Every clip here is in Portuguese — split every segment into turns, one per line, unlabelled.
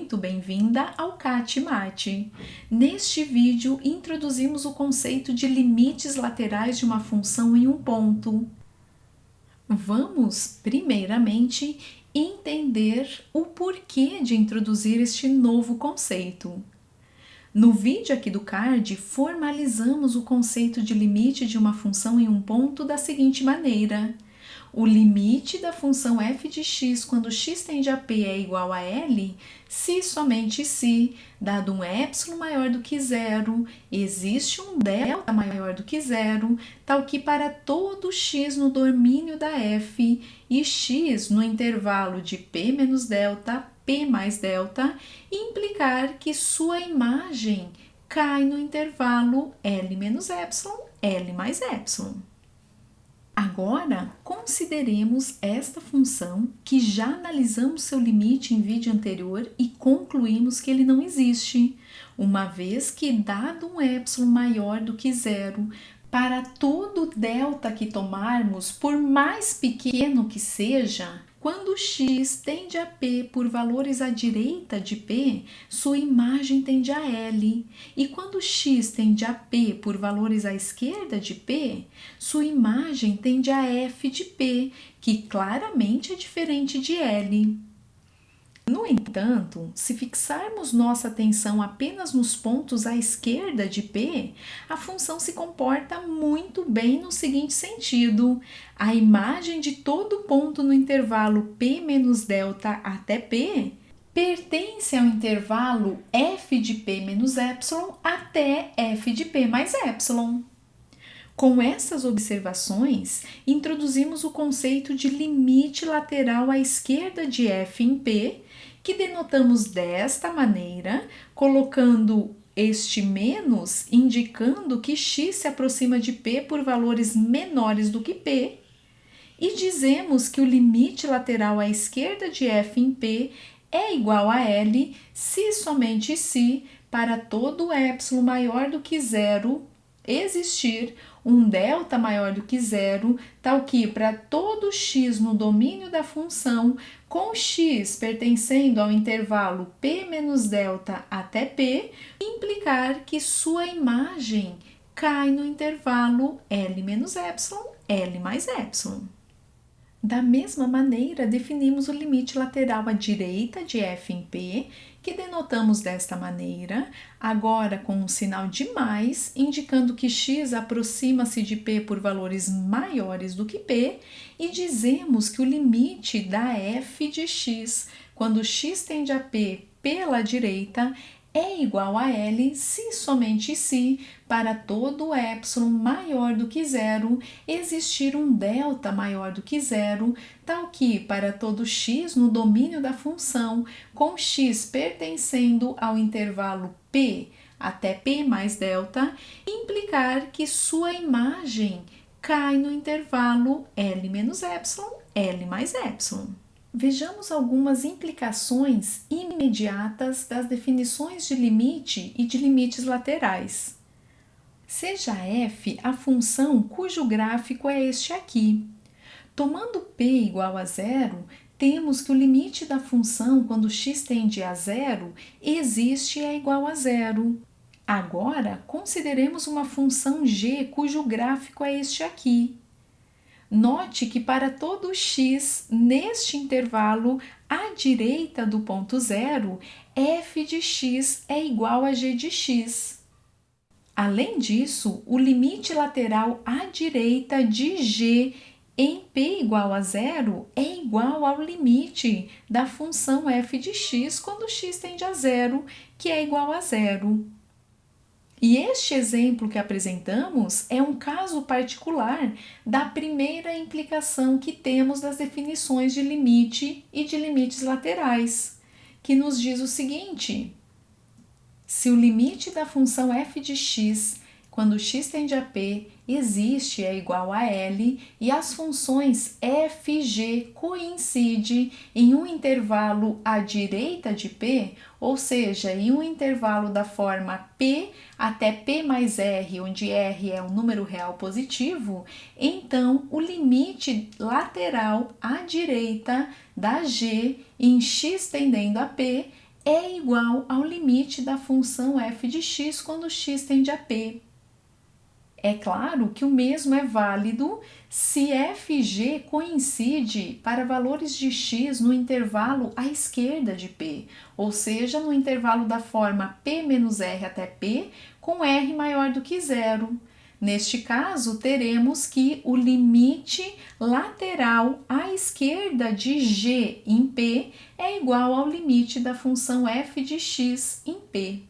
muito bem-vinda ao CAT Mate. Neste vídeo, introduzimos o conceito de limites laterais de uma função em um ponto. Vamos, primeiramente, entender o porquê de introduzir este novo conceito. No vídeo aqui do card, formalizamos o conceito de limite de uma função em um ponto da seguinte maneira. O limite da função f de x quando x tende a p é igual a L, se somente se, dado um epsilon maior do que zero, existe um delta maior do que zero, tal que para todo x no domínio da f e x no intervalo de p menos delta, p mais delta, implicar que sua imagem cai no intervalo L menos epsilon, L mais epsilon. Agora, consideremos esta função que já analisamos seu limite em vídeo anterior e concluímos que ele não existe, uma vez que, dado um epsilon maior do que zero, para todo delta que tomarmos, por mais pequeno que seja, quando x tende a p por valores à direita de p, sua imagem tende a L. E quando x tende a p por valores à esquerda de p, sua imagem tende a f de p, que claramente é diferente de L. No entanto, se fixarmos nossa atenção apenas nos pontos à esquerda de P, a função se comporta muito bem no seguinte sentido. A imagem de todo ponto no intervalo P menos delta até P pertence ao intervalo f de P menos epsilon até f de P mais epsilon. Com essas observações, introduzimos o conceito de limite lateral à esquerda de f em P, que denotamos desta maneira, colocando este menos, indicando que x se aproxima de p por valores menores do que p, e dizemos que o limite lateral à esquerda de f em p é igual a L se e somente se, para todo epsilon maior do que zero, existir um delta maior do que zero, tal que para todo x no domínio da função, com x pertencendo ao intervalo p menos delta até p, implicar que sua imagem cai no intervalo L menos epsilon, L mais epsilon. Da mesma maneira, definimos o limite lateral à direita de f em p, que denotamos desta maneira, agora com um sinal de mais, indicando que x aproxima-se de p por valores maiores do que p, e dizemos que o limite da f de x, quando x tende a p pela direita, é igual a L se e somente se, para todo epsilon maior do que zero, existir um delta maior do que zero, tal que para todo x no domínio da função, com x pertencendo ao intervalo p até p mais delta, implicar que sua imagem cai no intervalo L menos epsilon, L mais epsilon. Vejamos algumas implicações imediatas das definições de limite e de limites laterais. Seja f a função cujo gráfico é este aqui. Tomando p igual a zero, temos que o limite da função quando x tende a zero existe e é igual a zero. Agora, consideremos uma função g cujo gráfico é este aqui. Note que para todo x, neste intervalo, à direita do ponto zero, f de x é igual a g de x. Além disso, o limite lateral à direita de g em p igual a zero é igual ao limite da função f de x quando x tende a zero, que é igual a zero. E este exemplo que apresentamos é um caso particular da primeira implicação que temos das definições de limite e de limites laterais, que nos diz o seguinte: se o limite da função f de x, quando x tende a p, existe é igual a L e as funções f e g coincidem em um intervalo à direita de p, ou seja, em um intervalo da forma p até p mais r, onde r é um número real positivo, então o limite lateral à direita da g em x tendendo a p é igual ao limite da função f de x quando x tende a p. É claro que o mesmo é válido se f e g coincide para valores de x no intervalo à esquerda de p, ou seja, no intervalo da forma p menos r até p, com r maior do que zero. Neste caso, teremos que o limite lateral à esquerda de g em p é igual ao limite da função f de x em p.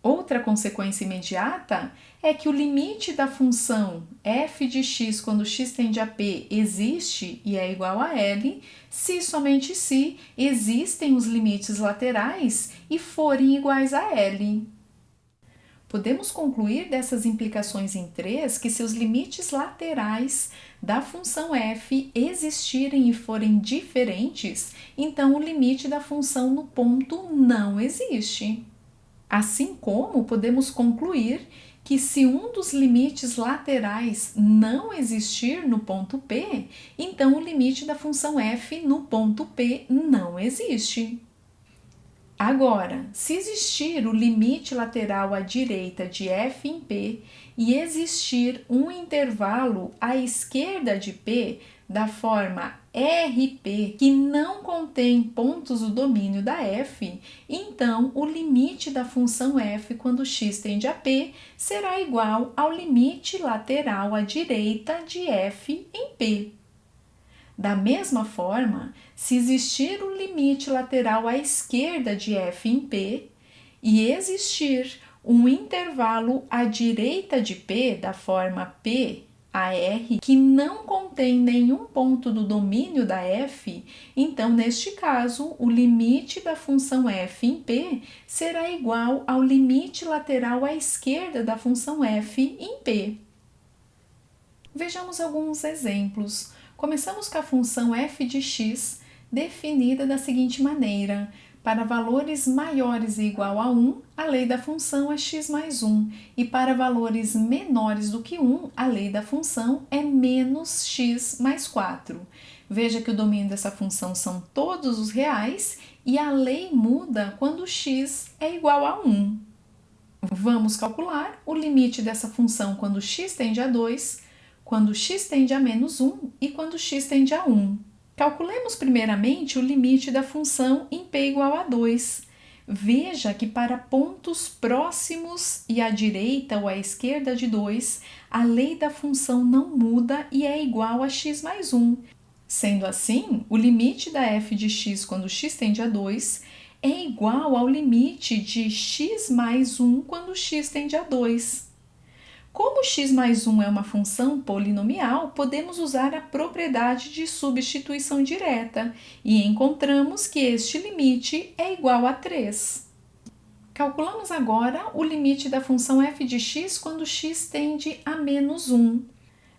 Outra consequência imediata é que o limite da função f de x quando x tende a p existe e é igual a L se e somente se existem os limites laterais e forem iguais a L. Podemos concluir dessas implicações em 3 que se os limites laterais da função f existirem e forem diferentes, então o limite da função no ponto não existe. Assim como podemos concluir que se um dos limites laterais não existir no ponto P, então o limite da função f no ponto P não existe. Agora, se existir o limite lateral à direita de f em P e existir um intervalo à esquerda de P da forma RP que não contém pontos do domínio da f, então o limite da função f quando x tende a P será igual ao limite lateral à direita de f em P. Da mesma forma, se existir um limite lateral à esquerda de f em P e existir um intervalo à direita de P da forma P a R que não contém nenhum ponto do domínio da f, então neste caso o limite da função f em P será igual ao limite lateral à esquerda da função f em P. Vejamos alguns exemplos. Começamos com a função f de x, definida da seguinte maneira: para valores maiores e igual a 1, a lei da função é x mais 1, e para valores menores do que 1, a lei da função é menos x mais 4. Veja que o domínio dessa função são todos os reais e a lei muda quando x é igual a 1. Vamos calcular o limite dessa função quando x tende a 2, quando x tende a menos 1 e quando x tende a 1. Calculemos primeiramente o limite da função em p igual a 2. Veja que para pontos próximos e à direita ou à esquerda de 2, a lei da função não muda e é igual a x mais 1. Sendo assim, o limite da f de x quando x tende a 2 é igual ao limite de x mais 1 quando x tende a 2. Como x mais 1 é uma função polinomial, podemos usar a propriedade de substituição direta e encontramos que este limite é igual a 3. Calculamos agora o limite da função f de x quando x tende a menos 1.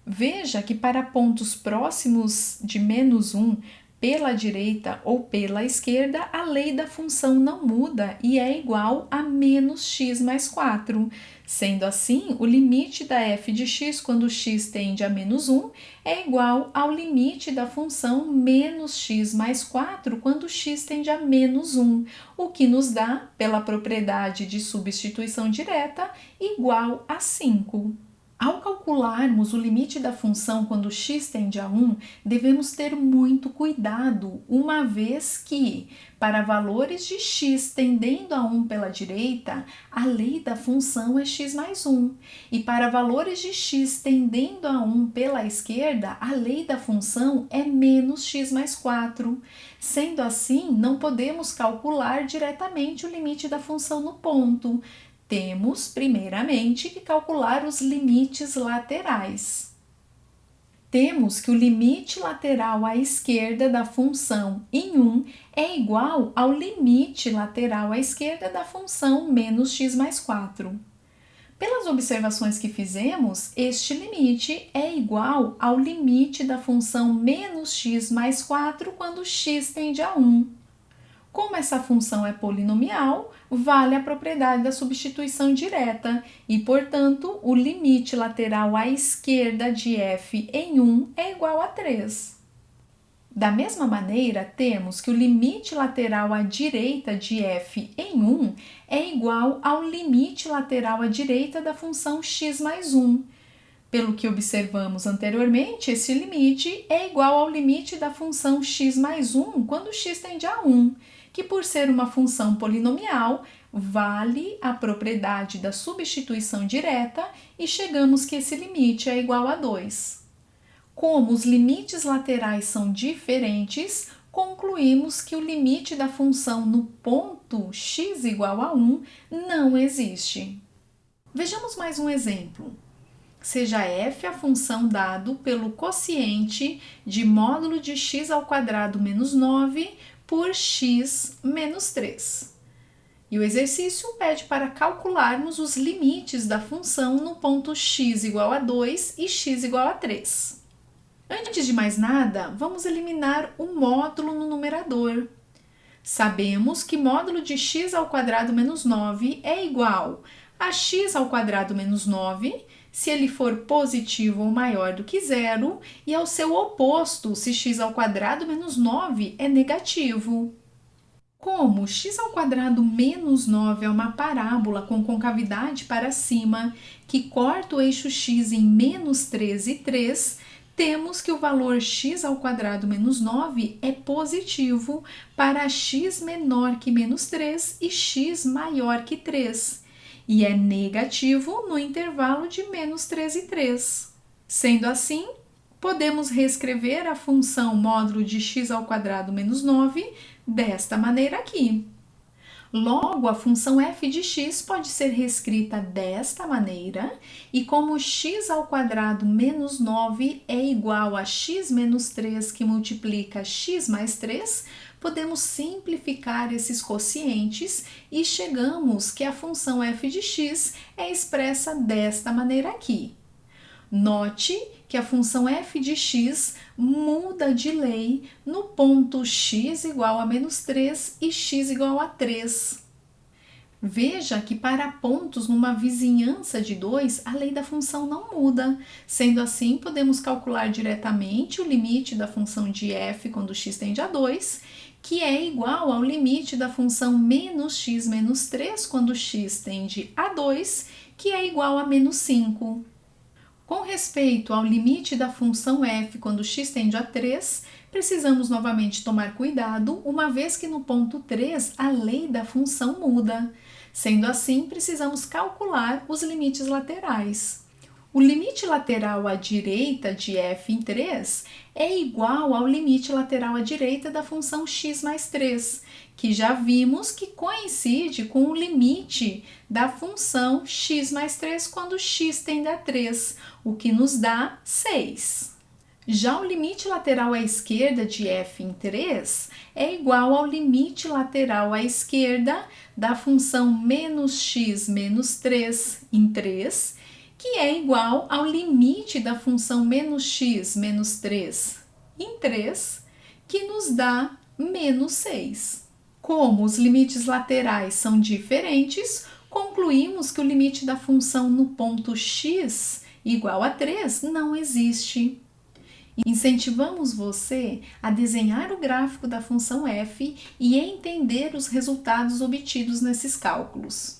Veja que para pontos próximos de menos 1, pela direita ou pela esquerda, a lei da função não muda e é igual a menos x mais 4. Sendo assim, o limite da f de x quando x tende a menos 1 é igual ao limite da função menos x mais 4 quando x tende a menos 1, o que nos dá, pela propriedade de substituição direta, igual a 5. Ao calcularmos o limite da função quando x tende a 1, devemos ter muito cuidado, uma vez que, para valores de x tendendo a 1 pela direita, a lei da função é x mais 1, e para valores de x tendendo a 1 pela esquerda, a lei da função é menos x mais 4. Sendo assim, não podemos calcular diretamente o limite da função no ponto. Temos, primeiramente, que calcular os limites laterais. Temos que o limite lateral à esquerda da função em 1 é igual ao limite lateral à esquerda da função menos x mais 4. Pelas observações que fizemos, este limite é igual ao limite da função menos x mais 4 quando x tende a 1. Como essa função é polinomial, vale a propriedade da substituição direta e, portanto, o limite lateral à esquerda de f em 1 é igual a 3. Da mesma maneira, temos que o limite lateral à direita de f em 1 é igual ao limite lateral à direita da função x mais 1. Pelo que observamos anteriormente, esse limite é igual ao limite da função x mais 1 quando x tende a 1, que por ser uma função polinomial, vale a propriedade da substituição direta e chegamos que esse limite é igual a 2. Como os limites laterais são diferentes, concluímos que o limite da função no ponto x igual a 1 não existe. Vejamos mais um exemplo. Seja f a função dado pelo quociente de módulo de x ao quadrado menos 9 por x menos 3. E o exercício pede para calcularmos os limites da função no ponto x igual a 2 e x igual a 3. Antes de mais nada, vamos eliminar o módulo no numerador. Sabemos que módulo de x ao quadrado menos 9 é igual a x ao quadrado menos 9, se ele for positivo ou maior do que zero, e ao seu oposto, se x ao quadrado menos 9 é negativo. Como x ao quadrado menos 9 é uma parábola com concavidade para cima, que corta o eixo x em menos 3 e 3, temos que o valor x ao quadrado menos 9 é positivo para x menor que menos 3 e x maior que 3. E é negativo no intervalo de menos 3 e 3. Sendo assim, podemos reescrever a função módulo de x ao quadrado menos 9 desta maneira aqui. Logo, a função f de x pode ser reescrita desta maneira, e como x ao quadrado menos 9 é igual a x menos 3 que multiplica x mais 3, podemos simplificar esses quocientes e chegamos que a função f de x é expressa desta maneira aqui. Note que a função f de x muda de lei no ponto x igual a menos 3 e x igual a 3. Veja que para pontos numa vizinhança de 2, a lei da função não muda. Sendo assim, podemos calcular diretamente o limite da função de f quando x tende a 2, que é igual ao limite da função menos x menos 3 quando x tende a 2, que é igual a menos 5. Com respeito ao limite da função f quando x tende a 3, precisamos novamente tomar cuidado, uma vez que no ponto 3 a lei da função muda. Sendo assim, precisamos calcular os limites laterais. O limite lateral à direita de f em 3 é igual ao limite lateral à direita da função x mais 3, que já vimos que coincide com o limite da função x mais 3 quando x tende a 3, o que nos dá 6. Já o limite lateral à esquerda de f em 3 é igual ao limite lateral à esquerda da função menos x menos 3 em 3, que é igual ao limite da função menos x menos 3 em 3, que nos dá menos 6. Como os limites laterais são diferentes, concluímos que o limite da função no ponto x igual a 3 não existe. Incentivamos você a desenhar o gráfico da função f e entender os resultados obtidos nesses cálculos.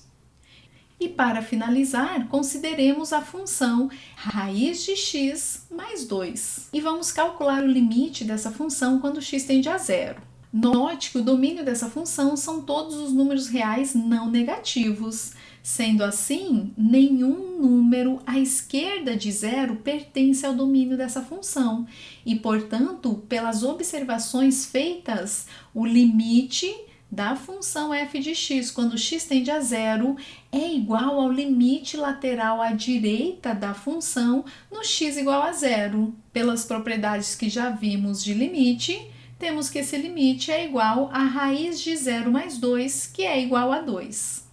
E para finalizar, consideremos a função raiz de x mais 2. E vamos calcular o limite dessa função quando x tende a zero. Note que o domínio dessa função são todos os números reais não negativos. Sendo assim, nenhum número à esquerda de zero pertence ao domínio dessa função. E, portanto, pelas observações feitas, o limite da função f de x quando x tende a zero é igual ao limite lateral à direita da função no x igual a zero. Pelas propriedades que já vimos de limite, temos que esse limite é igual a raiz de 0 mais 2, que é igual a 2.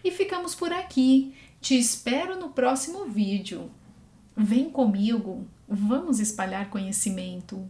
E ficamos por aqui. Te espero no próximo vídeo. Vem comigo, vamos espalhar conhecimento.